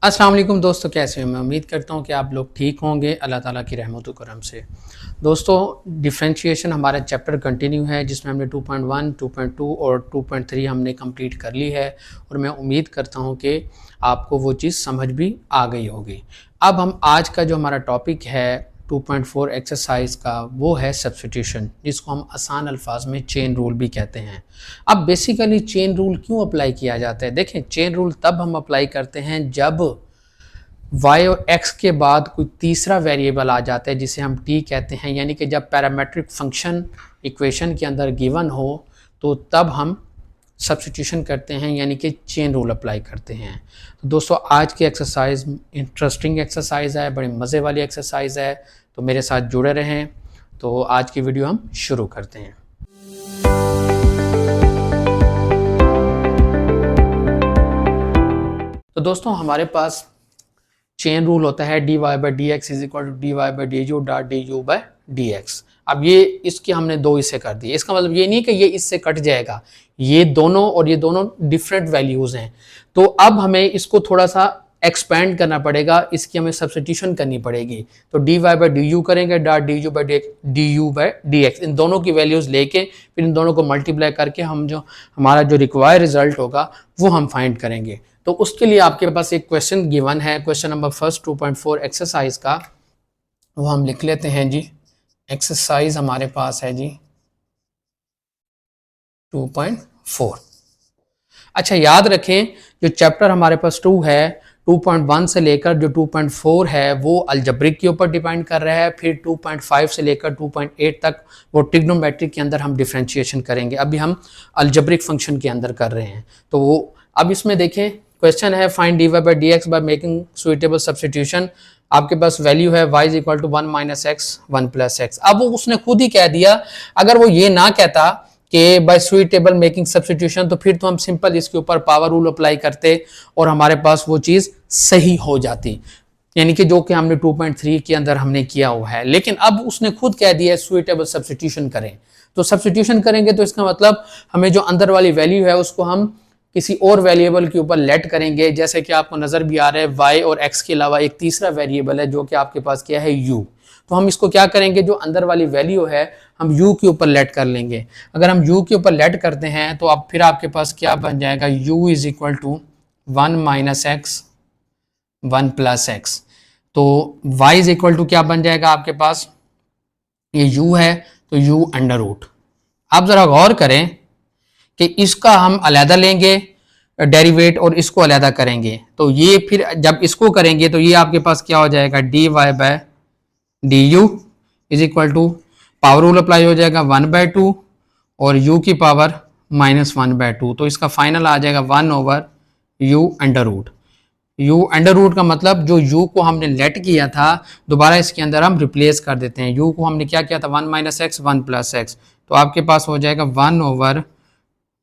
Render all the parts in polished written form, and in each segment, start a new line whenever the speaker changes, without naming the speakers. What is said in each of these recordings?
अस्सलाम वालेकुम दोस्तों, कैसे हैं? मैं उम्मीद करता हूं कि आप लोग ठीक होंगे अल्लाह ताला की रहमत व करम से। दोस्तों, डिफरेंशिएशन हमारा चैप्टर कंटिन्यू है जिसमें हमने 2.1, 2.2 और 2.3 हमने कंप्लीट कर ली है और मैं उम्मीद करता हूं कि आपको वो चीज़ समझ भी आ गई होगी। अब हम आज का जो हमारा टॉपिक है 2.4 एक्सरसाइज का, वो है सब्स्टिट्यूशन, जिसको हम आसान अल्फाज में चेन रूल भी कहते हैं। अब बेसिकली चेन रूल क्यों अप्लाई किया जाता है? देखें, चेन रूल तब हम अप्लाई करते हैं जब y और x के बाद कोई तीसरा वेरिएबल आ जाता है जिसे हम t कहते हैं, यानी कि जब पैरामेट्रिक फंक्शन इक्वेशन के अंदर गिवन हो तो तब हम सब्स्टिट्यूशन करते हैं, यानी कि चेन रूल अप्लाई करते हैं। तो दोस्तों, आज की एक्सरसाइज इंटरेस्टिंग एक्सरसाइज है, बड़े मज़े वाली एक्सरसाइज है, तो मेरे साथ जुड़े रहें। तो आज की वीडियो हम शुरू करते हैं। तो दोस्तों, हमारे पास चेन रूल होता है dy by D x is equal to D Y by D u dot D you by D x. अब ये इसके हमने दो हिस्से कर दिए। इसका मतलब ये नहीं कि ये इससे कट जाएगा, ये दोनों और ये दोनों डिफरेंट वैल्यूज हैं। तो अब हमें इसको थोड़ा सा एक्सपेंड करना पड़ेगा, इसकी हमें सब्स्टिट्यूशन करनी पड़ेगी। तो D Y by D U करेंगे dot D you by D X, इन दोनों की वैल्यूज लेके फिर इन दोनों को मल्टीप्लाई करके हम जो हमारा जो रिक्वायर्ड रिजल्ट होगा वो हम फाइंड करेंगे। तो उसके लिए आपके पास एक क्वेश्चन गिवन है, क्वेश्चन नंबर फर्स्ट 2.4 एक्सरसाइज का, वो हम लिख लेते हैं जी। एक्सरसाइज हमारे पास है जी 2.4। अच्छा, याद रखें जो चैप्टर हमारे पास 2 है, 2.1 से लेकर जो 2.4 है वो अलजब्रिक के ऊपर डिपेंड कर रहा है। फिर 2.5 से लेकर 2.8 तक वो ट्रिग्नोमेट्रिक के अंदर हम डिफरेंशिएशन करेंगे। अभी हम अलजब्रिक फंक्शन के अंदर कर रहे हैं। तो वो अब इसमें देखें, क्वेश्चन है find d Y by D x by making suitable substitution. आपके पास वैल्यू है y is equal to 1 minus x 1 plus x. अब वो उसने खुद ही कह दिया, अगर वो ये ना कहता कि बाय सुइटेबल मेकिंग सब्स्टिट्यूशन, तो फिर तो हम सिंपल इसके ऊपर पावर रूल अप्लाई करते और हमारे पास वो चीज़ सही हो जाती, यानी कि जो कि हमने 2.3 के अंदर हमने किया हुआ है। लेकिन अब उसने खुद कह दिया है सुइटेबल सब्स्टिट्यूशन करें। तो सब्स्टिट्यूशन करेंगे तो इसका मतलब हमें जो अंदर वाली वैल्यू है उसको हम किसी और वेरिएबल के ऊपर लेट करेंगे। जैसे कि आपको नज़र भी आ रहा है y और x के अलावा एक तीसरा वेरिएबल है जो कि आपके पास क्या है u। तो हम इसको क्या करेंगे, जो अंदर वाली वैल्यू है हम u के ऊपर लेट कर लेंगे। अगर हम u के ऊपर लेट करते हैं तो अब फिर आपके पास क्या बन जाएगा, u is equal to 1 minus x 1 plus x. तो y इज इक्वल टू क्या बन जाएगा आपके पास, ये u है तो u अंडर रूट। आप ज़रा गौर करें कि इसका हम अलहदा लेंगे डेरिवेट और इसको अलहदा करेंगे, तो ये फिर जब इसको करेंगे तो ये आपके पास क्या हो जाएगा, d Y by D u is equal to power rule apply हो जाएगा 1/2 और u की पावर -1/2। तो इसका फाइनल आ जाएगा 1 over u under root. u under root का मतलब जो u को हमने लेट किया था दोबारा इसके अंदर हम रिप्लेस कर देते हैं। u को हमने क्या किया था, 1 माइनस एक्स 1 प्लस एक्स, तो आपके पास हो जाएगा 1 ओवर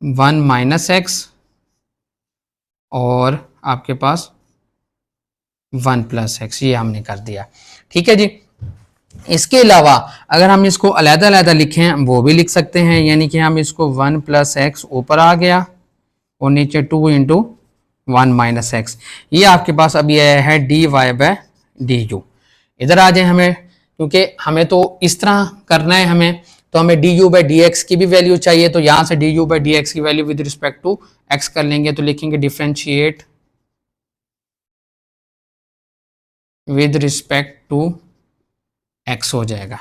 1 माइनस एक्स और आपके पास 1 प्लस एक्स, ये हमने कर दिया। ठीक है जी। इसके अलावा अगर हम इसको अलग-अलग लिखें वो भी लिख सकते हैं, यानी कि हम इसको 1 प्लस एक्स ऊपर आ गया और नीचे 2 इंटू 1 माइनस एक्स। ये आपके पास अभी आया है d Y by D u. इधर आ जाए हमें, क्योंकि हमें तो इस तरह करना है हमें, तो हमें D you by D X की भी वैल्यू चाहिए। तो यहाँ से D you by D X की value with respect to X कर लेंगे, तो लिखेंगे differentiate with respect to X हो जाएगा।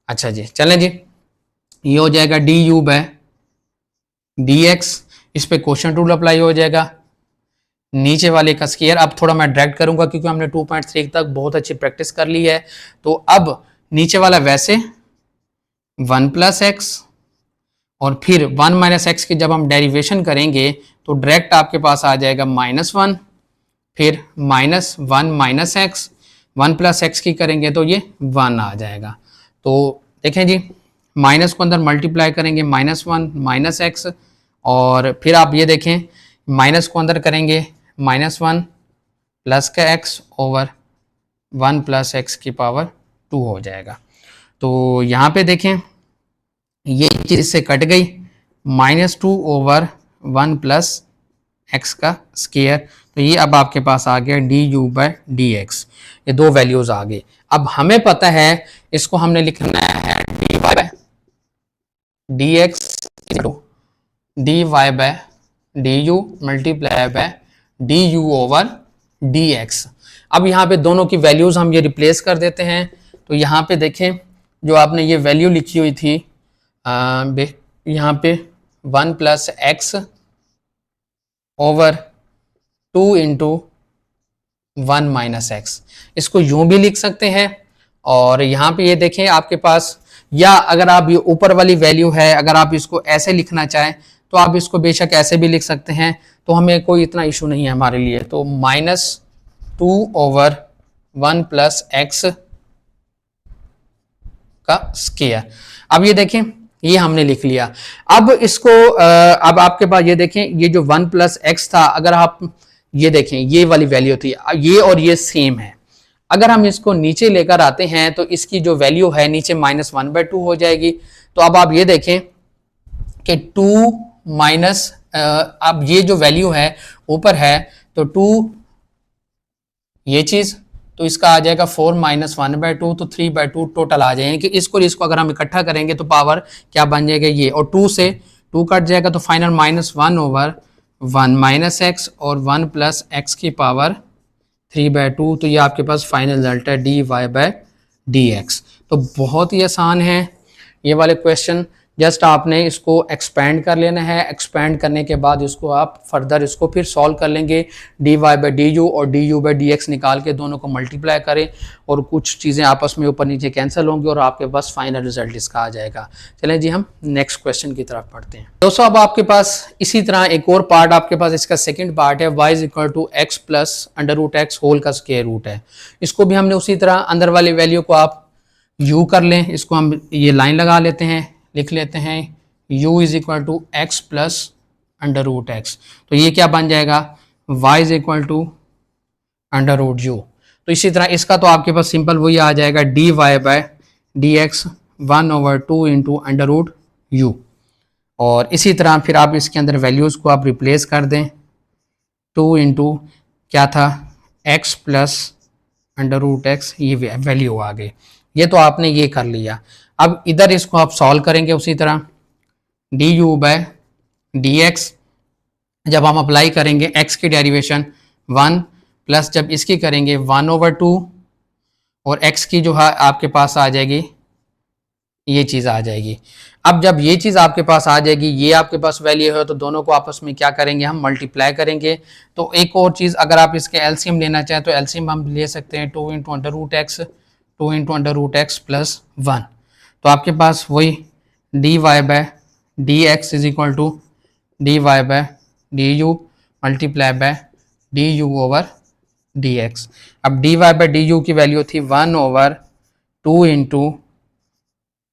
अच्छा जी, चलें जी, ये हो जाएगा D you by D X, इस पे क्वोशंट रूल अप्लाई हो जाएगा, नीचे वाले का स्क्वायर। अब थोड़ा मैं ड्रैग करूंगा क्योंकि हमने 2.3 तक बहुत अच्छी प्रैक्टिस कर ली है। तो अब नीचे वाला वैसे 1 प्लस एक्स और फिर 1 माइनस एक्स की जब हम डेरिवेशन करेंगे तो डायरेक्ट आपके पास आ जाएगा -1, फिर -1 माइनस एक्स, 1 प्लस एक्स की करेंगे तो ये 1 आ जाएगा। तो देखें जी, माइनस को अंदर मल्टीप्लाई करेंगे -1 माइनस एक्स, और फिर आप ये देखें माइनस को अंदर करेंगे -1 प्लस का एक्स ओवर 1 प्लस एक्स की पावर 2 हो जाएगा। तो यहाँ पे देखें ये चीज़ इससे कट गई, -2 ओवर 1 प्लस एक्स का स्क्वायर, तो ये अब आपके पास आ गया D you by D x, ये दो वैल्यूज आ गए। अब हमें पता है इसको हमने लिखना है d Y by D x d Y by D you multiply by D you over D x. अब यहाँ पे दोनों की वैल्यूज हम ये रिप्लेस कर देते हैं। तो यहाँ पे देखें जो आपने ये वैल्यू लिखी हुई थी यहाँ पे 1 plus x over 2 into 1 minus x, इसको यूं भी लिख सकते हैं। और यहाँ पे ये देखें आपके पास, या अगर आप ये ऊपर वाली वैल्यू है अगर आप इसको ऐसे लिखना चाहें तो आप इसको बेशक ऐसे भी लिख सकते हैं, तो हमें कोई इतना इशू नहीं है हमारे लिए। तो -2 ओवर 1 प्लस एक्स का स्क्वायर। अब ये देखें ये हमने लिख लिया। अब इसको अब आपके पास ये देखें ये जो 1 प्लस एक्स था, अगर आप ये देखें ये वाली वैल्यू थी, ये और ये सेम है। अगर हम इसको नीचे लेकर आते हैं तो इसकी जो वैल्यू है नीचे -1/2 हो जाएगी। तो अब आप ये देखें कि 2 माइनस अब ये जो वैल्यू है ऊपर है तो 2 ये चीज, तो इसका आ जाएगा 4 माइनस 1/2, तो 3/2 टोटल आ जाएगा। कि इसको अगर हम इकट्ठा करेंगे तो पावर क्या बन जाएगा ये, और 2 से 2 कट जाएगा तो फाइनल -1 ओवर 1 माइनस एक्स और 1 प्लस एक्स की पावर 3/2। तो ये आपके पास फाइनल रिजल्ट है d Y by D x. तो बहुत ही आसान है ये वाले क्वेश्चन, जस्ट आपने इसको एक्सपेंड कर लेना है। एक्सपेंड करने के बाद इसको आप फर्दर इसको फिर सॉल्व कर लेंगे। D Y by D U और D you by D X निकाल के दोनों को मल्टीप्लाई करें और कुछ चीज़ें आपस में ऊपर नीचे कैंसिल होंगी और आपके पास फाइनल रिजल्ट इसका आ जाएगा। चलें जी हम नेक्स्ट क्वेश्चन की तरफ पढ़ते हैं। दोस्तों अब आपके पास इसी तरह एक और पार्ट आपके पास इसका सेकेंड पार्ट है, y is equal to x plus under root x whole का स्क्वायर रूट है। इसको भी हमने उसी तरह अंदर वाली वैल्यू को आप u कर लें, इसको हम ये लाइन लगा लेते हैं, लिख लेते हैं u is equal to x plus under root x. तो ये क्या बन जाएगा y is equal to under root u. तो इसी तरह इसका तो आपके पास सिंपल वही आ जाएगा d Y by D x 1 over 2 into under root u. और इसी तरह फिर आप इसके अंदर वैल्यूज़ को आप रिप्लेस कर दें, 2 इंटू क्या था x plus under root x, ये वैल्यू आ गई। ये तो आपने ये कर लिया। अब इधर इसको आप सॉल्व करेंगे उसी तरह d you by D x, जब हम अप्लाई करेंगे x की डेरिवेशन 1 प्लस जब इसकी करेंगे 1 ओवर 2 और x की जो है आपके पास आ जाएगी ये चीज़ आ जाएगी। अब जब ये चीज़ आपके पास आ जाएगी, ये आपके पास वैल्यू है, तो दोनों को आपस में क्या करेंगे हम मल्टीप्लाई करेंगे। तो एक और चीज़ अगर आप इसके एलसीएम लेना चाहें तो एलसीएम हम ले सकते हैं 2 into under root X 2 into under root X plus 1। तो आपके पास वही D Y by D x is equal to D Y by D you multiply by D you over D x. अब D Y by D U की value थी 1 over 2 into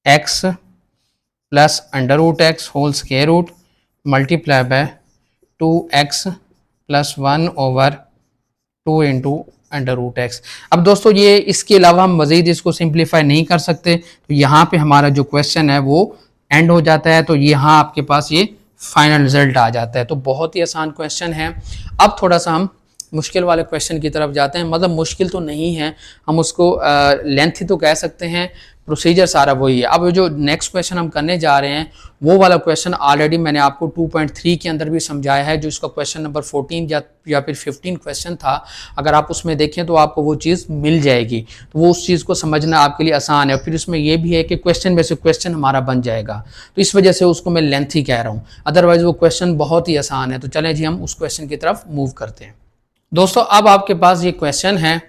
X plus under root x whole square root multiply by 2x plus 1 over 2 into under root x. अब दोस्तों ये इसके अलावा हम मज़ीद इसको सिंप्लीफाई नहीं कर सकते, तो यहाँ पे हमारा जो क्वेश्चन है वो एंड हो जाता है। तो यहाँ आपके पास ये फाइनल रिजल्ट आ जाता है। तो बहुत ही आसान क्वेश्चन है। अब थोड़ा सा हम मुश्किल वाले क्वेश्चन की तरफ जाते हैं। मतलब मुश्किल तो नहीं है, हम उसको लेंथी तो कह सकते हैं, प्रोसीजर सारा वही है। अब जो नेक्स्ट क्वेश्चन हम करने जा रहे हैं वो वाला क्वेश्चन ऑलरेडी मैंने आपको 2.3 के अंदर भी समझाया है, जो इसका क्वेश्चन नंबर 14 या फिर 15 क्वेश्चन था। अगर आप उसमें देखें तो आपको वो चीज़ मिल जाएगी, तो वो उस चीज़ को समझना आपके लिए आसान है। और फिर उसमें ये भी है कि क्वेश्चन में से क्वेश्चन हमारा बन जाएगा, तो इस वजह से उसको मैं लेंथी कह रहा हूँ। अदरवाइज़ वो क्वेश्चन बहुत ही आसान है। तो चलें जी हम उस क्वेश्चन की तरफ मूव करते हैं। दोस्तों अब आपके पास ये क्वेश्चन है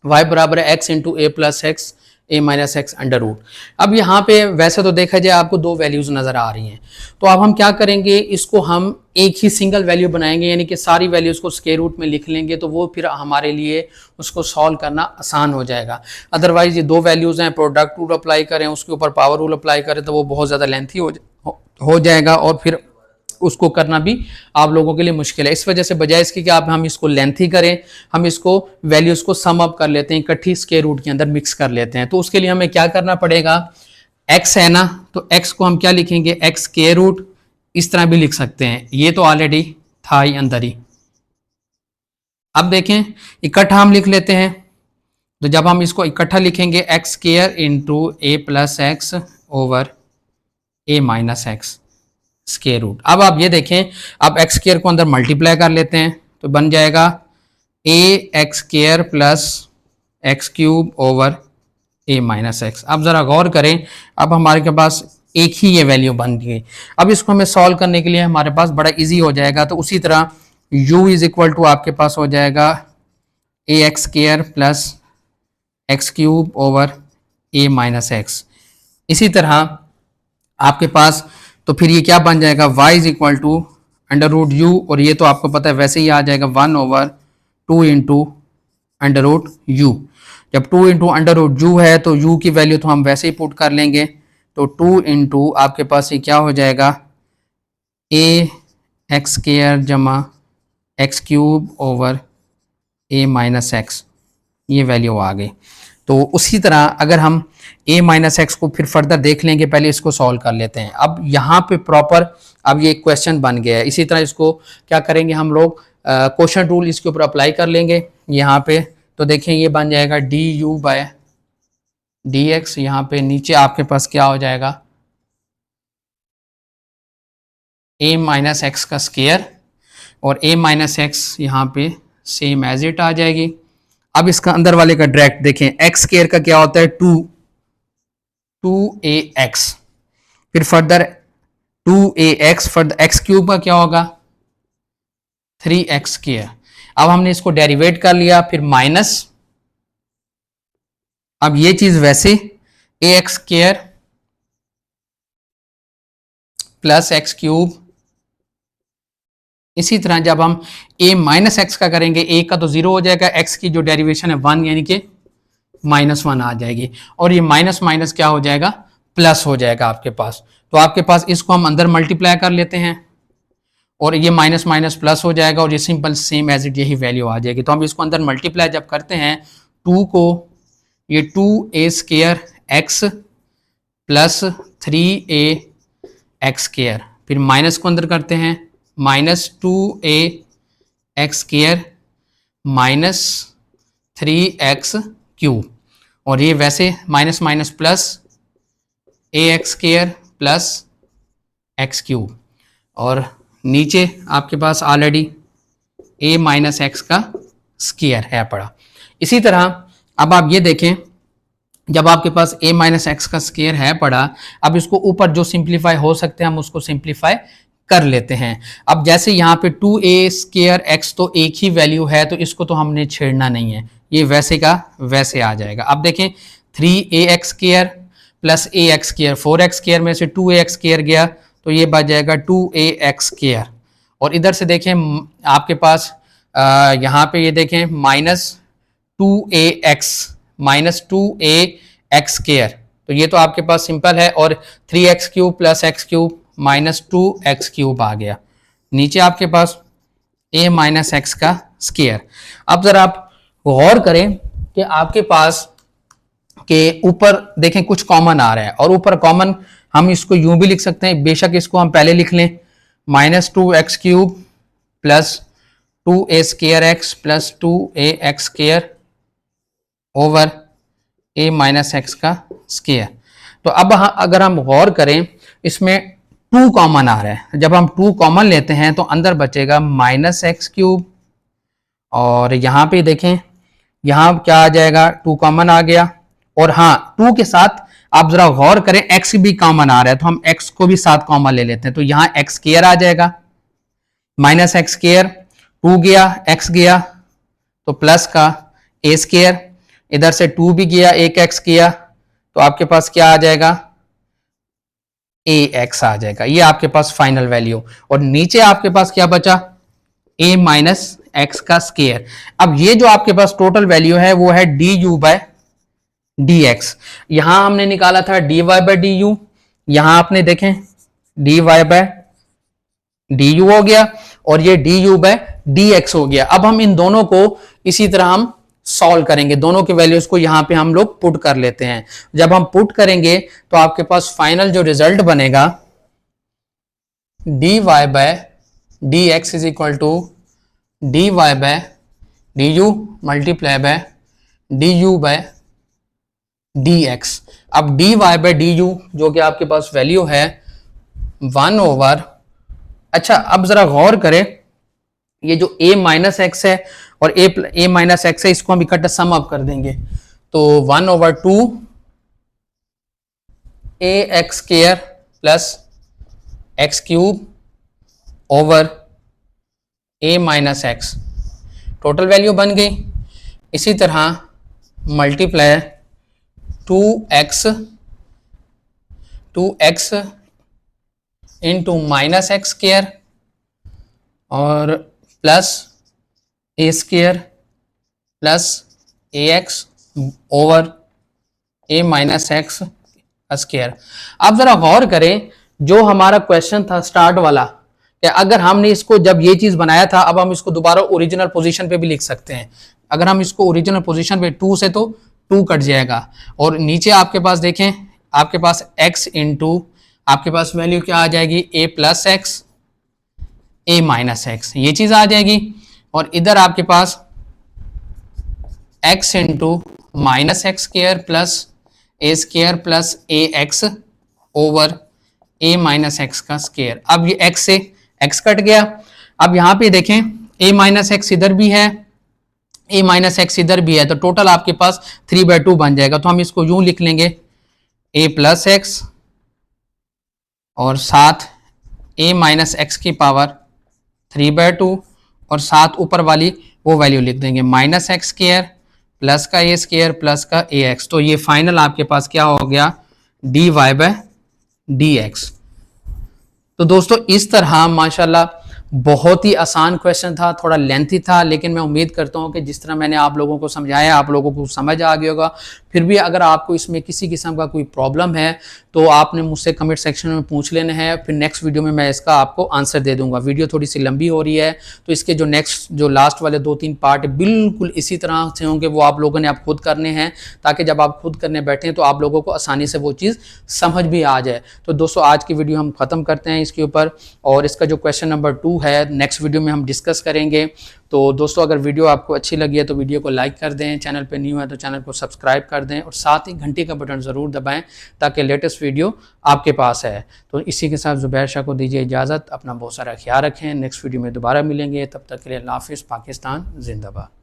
y बराबर है x इंटू ए प्लस एक्स ए माइनस एक्स अंडर रूट। अब यहाँ पे वैसे तो देखा जाए आपको दो वैल्यूज़ नज़र आ रही हैं, तो अब हम क्या करेंगे, इसको हम एक ही सिंगल वैल्यू बनाएंगे, यानी कि सारी वैल्यूज़ को स्क्वायर रूट में लिख लेंगे, तो वो फिर हमारे लिए उसको सॉल्व करना आसान हो जाएगा। अदरवाइज़ ये दो वैल्यूज़ हैं, प्रोडक्ट रूल अप्लाई करें, उसके ऊपर पावर रूल अप्लाई करें, तो वो बहुत ज़्यादा लेंथी हो जाएगा और फिर उसको करना भी आप लोगों के लिए मुश्किल है। इस वजह से बजाय इसके कि आप हम इसको लेंथी करें, हम इसको वैल्यूज़ को सम अप कर लेते हैं, इकट्ठी स्क्वायर रूट के अंदर मिक्स कर लेते हैं। तो उसके लिए हमें क्या करना पड़ेगा, x है ना, तो x को हम क्या लिखेंगे, x स्क्वायर रूट, इस तरह भी लिख सकते हैं, ये तो ऑलरेडी था ही अंदर ही, अब देखें इकट्ठा हम लिख लेते हैं, तो जब हम इसको इकट्ठा लिखेंगे x square into A plus x over A minus x square root. अब आप ये देखें, अब एक्स स्क्वायर को अंदर मल्टीप्लाई कर लेते हैं तो बन जाएगा A X square plus X cube over A minus X. अब ज़रा गौर करें, अब हमारे के पास एक ही ये वैल्यू बन गई। अब इसको हमें सॉल्व करने के लिए हमारे पास बड़ा इजी हो जाएगा, तो उसी तरह u इज इक्वल टू आपके पास हो जाएगा A X square plus X cube over A minus X. इसी तरह आपके पास तो फिर ये क्या बन जाएगा, y is equal to under root u, और ये तो आपको पता है वैसे ही आ जाएगा 1 over 2 into under root u. जब 2 इंटू अंडर रूट यू है तो u की वैल्यू तो हम वैसे ही पुट कर लेंगे, तो 2 इंटू आपके पास ये क्या हो जाएगा ए एक्स स्क्वायर जमा x cube over A minus x, ये वैल्यू आ गई। तो उसी तरह अगर हम a माइनस एक्स को फिर फर्दर देख लेंगे, पहले इसको सॉल्व कर लेते हैं। अब यहाँ पे प्रॉपर अब ये क्वेश्चन बन गया है। इसी तरह इसको क्या करेंगे हम लोग, क्वेश्चन रूल इसके ऊपर अप्लाई कर लेंगे यहाँ पे। तो देखें ये बन जाएगा D you by D x, यहाँ पे नीचे आपके पास क्या हो जाएगा a माइनस एक्स का स्क्वायर, और a माइनस एक्स यहाँ पे सेम एज इट आ जाएगी। अब इसका अंदर वाले का डायरेक्ट देखें, एक्स स्क्वायर का क्या होता है 2ax, फिर further 2ax, further x cube का क्या होगा 3x स्क्वायर। अब हमने इसको डेरिवेट कर लिया, फिर माइनस, अब ये चीज वैसे ax square plus X cube. इसी तरह जब हम a माइनस एक्स का करेंगे, a का तो 0 हो जाएगा, x की जो डेरिवेशन है 1 यानी कि -1 आ जाएगी, और ये माइनस माइनस क्या हो जाएगा प्लस हो जाएगा आपके पास। तो आपके पास इसको हम अंदर मल्टीप्लाई कर लेते हैं और ये माइनस माइनस प्लस हो जाएगा, और ये सिंपल सेम एज इट यही वैल्यू आ जाएगी। तो हम इसको अंदर मल्टीप्लाई जब करते हैं 2 को, ये 2a square X plus 3a X square, फिर माइनस को अंदर करते हैं minus 2a X square minus 3x cube, और ये वैसे minus minus plus A X square plus X cube, और नीचे आपके पास ऑलरेडी a माइनस एक्स का स्क्वायर है पड़ा। इसी तरह अब आप ये देखें, जब आपके पास a माइनस एक्स का स्क्वायर है पड़ा, अब इसको ऊपर जो सिंप्लीफाई हो सकते हैं हम उसको सिंप्लीफाई कर लेते हैं। अब जैसे यहाँ पे 2a स्क्वायर एक्स तो एक ही वैल्यू है, तो इसको तो हमने छेड़ना नहीं है, ये वैसे का वैसे आ जाएगा। अब देखें 3ax square plus a x square, 4x square में से 2ax स्क्वायर गया तो ये बच जाएगा 2ax स्क्वायर, और इधर से देखें आपके पास यहाँ पे ये देखें माइनस 2ax स्क्वायर, तो ये तो आपके पास सिंपल है, और 3x cube plus X cube minus 2x cube आ गया। नीचे आपके पास a माइनस एक्स का स्क्वायर। अब जरा आप गौर करें कि आपके पास के ऊपर देखें कुछ कॉमन आ रहा है, और ऊपर कॉमन हम इसको यूं भी लिख सकते हैं, बेशक इसको हम पहले लिख लें minus 2x cube plus 2a square X plus 2ax square over a minus x का स्क्वायर। तो अब अगर हम गौर करें इसमें 2 कॉमन आ रहा है, जब हम 2 कॉमन लेते हैं तो अंदर बचेगा माइनस एक्स क्यूब, और यहाँ पे देखें यहाँ क्या आ जाएगा 2 कॉमन आ गया, और हाँ 2 के साथ आप जरा गौर करें x भी कॉमन आ रहा है, तो हम x को भी साथ कॉमन ले लेते हैं, तो यहाँ एक्स स्क्वायर आ जाएगा, माइनस एक्स स्क्वायर 2 गया x गया तो प्लस का a स्क्वायर, इधर से 2 भी गया एक x गया तो आपके पास क्या आ जाएगा ax आ जाएगा। ये आपके पास फाइनल वैल्यू, और नीचे आपके पास क्या बचा a माइनस एक्स का स्क्वायर। अब ये जो आपके पास टोटल वैल्यू है वो है d you by D x. यहां हमने निकाला था d Y by D u, यहां आपने देखें d Y by D u हो गया, और ये d you by D x हो गया। अब हम इन दोनों को इसी तरह हम सॉल्व करेंगे, दोनों के वैल्यूज को यहां पे हम लोग पुट कर लेते हैं। जब हम पुट करेंगे तो आपके पास फाइनल जो रिजल्ट बनेगा d Y by D x is equal to D Y by D you multiply by D you by D x. अब D Y by D u जो कि आपके पास वैल्यू है 1 ओवर, अच्छा अब जरा गौर करें, ये जो a माइनस एक्स है और a माइनस एक्स है, इसको हम इकट्ठा सम अप कर देंगे तो 1 over 2 a x square plus X cube over a minus x, total value बन गई। इसी तरह multiply 2x into minus x square और plus A square plus A x over A minus x square. अब जरा गौर करें, जो हमारा क्वेश्चन था स्टार्ट वाला, कि अगर हमने इसको जब ये चीज बनाया था, अब हम इसको दोबारा ओरिजिनल पोजीशन पे भी लिख सकते हैं। अगर हम इसको ओरिजिनल पोजीशन पे 2 से तो 2 कट जाएगा और नीचे आपके पास देखें, आपके पास x इंटू आपके पास वैल्यू क्या आ जाएगी, a plus x a minus x, ये चीज आ जाएगी। और इधर आपके पास x into minus x square plus a square plus a x over a minus x का स्क्वायर। अब ये x से x कट गया। अब यहाँ पे देखें a माइनस एक्स इधर भी है, a माइनस एक्स इधर भी है, तो टोटल आपके पास 3/2 बन जाएगा। तो हम इसको यूं लिख लेंगे a प्लस एक्स और साथ a माइनस एक्स की पावर 3/2 और साथ ऊपर वाली वो वैल्यू लिख देंगे माइनस एक्स स्क्वायर प्लस का a स्क्वायर प्लस का a एक्स। तो ये फाइनल आपके पास क्या हो गया, dy बाय डी एक्स। तो दोस्तों इस तरह माशाल्लाह बहुत ही आसान क्वेश्चन था, थोड़ा लेंथी था, लेकिन मैं उम्मीद करता हूं कि जिस तरह मैंने आप लोगों को समझाया आप लोगों को समझ आ गया होगा। फिर भी अगर आपको इसमें किसी किस्म का कोई प्रॉब्लम है तो आपने मुझसे कमेंट सेक्शन में पूछ लेना है, फिर नेक्स्ट वीडियो में मैं इसका आपको आंसर दे दूंगा। वीडियो थोड़ी सी लंबी हो रही है तो इसके जो लास्ट वाले 2-3 पार्ट बिल्कुल इसी तरह से होंगे, वो आप लोगों ने आप खुद करने हैं, ताकि जब आप खुद करने बैठें तो आप लोगों को आसानी से वो चीज़ समझ भी आ जाए। तो दोस्तों आज की वीडियो हम ख़त्म करते हैं इसके ऊपर, और इसका जो क्वेश्चन नंबर 2 है नेक्स्ट वीडियो में हम डिस्कस करेंगे। तो दोस्तों अगर वीडियो आपको अच्छी लगी है तो वीडियो को लाइक कर दें, चैनल पे न्यू है तो चैनल को सब्सक्राइब कर दें और साथ ही घंटी का बटन ज़रूर दबाएं ताकि लेटेस्ट वीडियो आपके पास है। तो इसी के साथ ज़ुबैर शाह को दीजिए इजाज़त, अपना बहुत सारा ख्याल रखें, नेक्स्ट वीडियो में दोबारा मिलेंगे, तब तक के लिए अल्लाह हाफ़िज़, पाकिस्तान जिंदाबाद।